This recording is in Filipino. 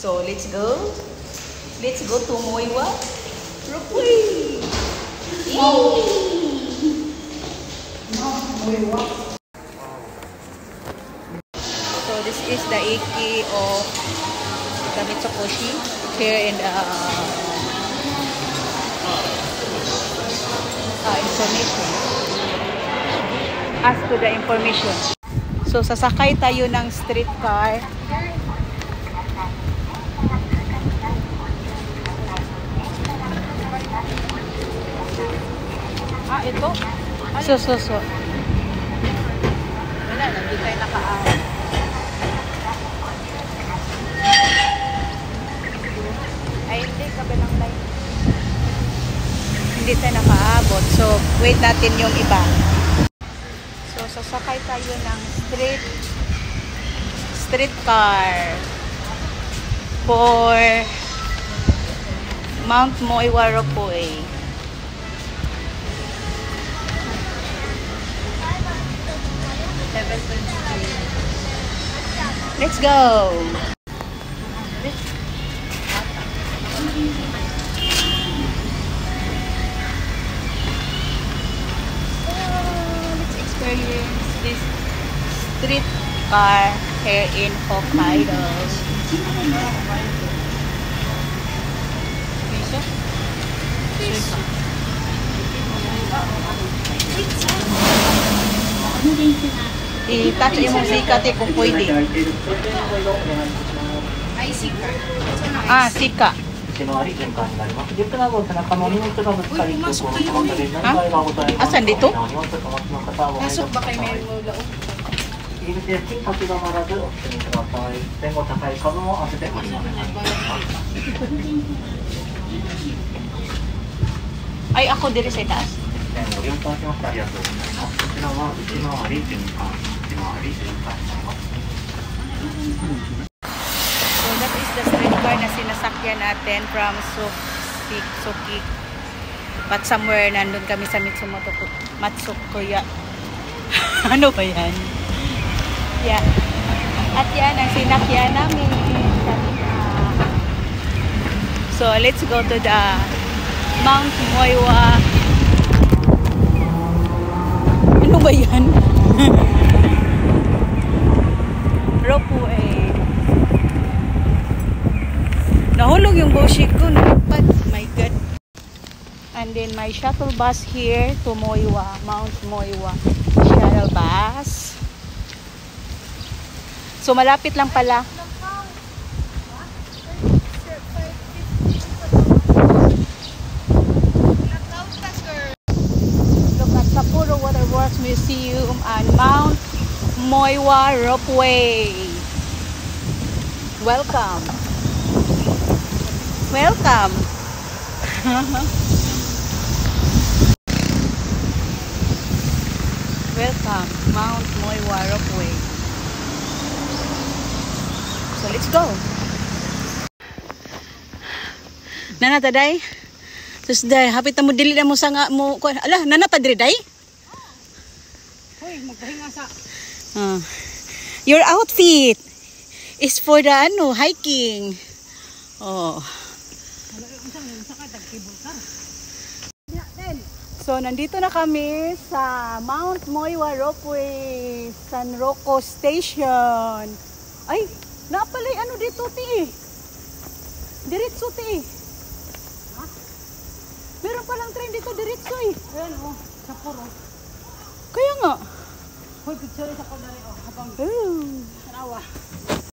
So let's go. Let's go to Moiwa Ropeway. So this is the Iki of the Mitsukoshi here in the information. As to the information. So sasakay tayo ng streetcar. Ito? So. Wala, hindi tayo naka-aabot. Ay, hindi, kabilang line. Hindi tayo naka-aabot. So, wait natin yung iba. So, sasakay tayo ng streetcar for Mount Moiwa Ropeway. Let's go. Let's experience this street car here in Hokkaido. I-touch yung sika te kung pwede. Ay, sika. Sika. Asan dito? Pasok ba kayo may laot? Ay, ako diri sa itaas. So that is the streetcar na sinasakyan natin from Suki. But somewhere nandun kami sa Matsukuya. Ano ba yan? Yeah. At yan ang sinakyan namin. So let's go to the Mount Moiwa. Ano ba yan? Ropeway. Nahulog yung bushik ko. Napad. My God. And then my shuttle bus here to Moiwa. Mount Moiwa. Shuttle bus. So malapit lang pala. Sapporo Waterworks Museum and Mount Moiwa Ropeway. Welcome. Welcome. Welcome, Mount Moiwa Ropeway. So let's go. Nana taday. Terus day, hapit na mo dili na mo sa nga mo. Ala, nanata diri day? Hoy, magpahinga sa. Your outfit is for the hiking. Oh. So nandito na kami sa Mount Moiwa Ropeway, Sanroko Station. Ay, napalay ano dito ti. Diretso ti. Meron palang train dito diretso eh. Ayan oh, Sapporo. Kaya nga. Hoy, picture sa ko na rin oh, habang. Tanawa.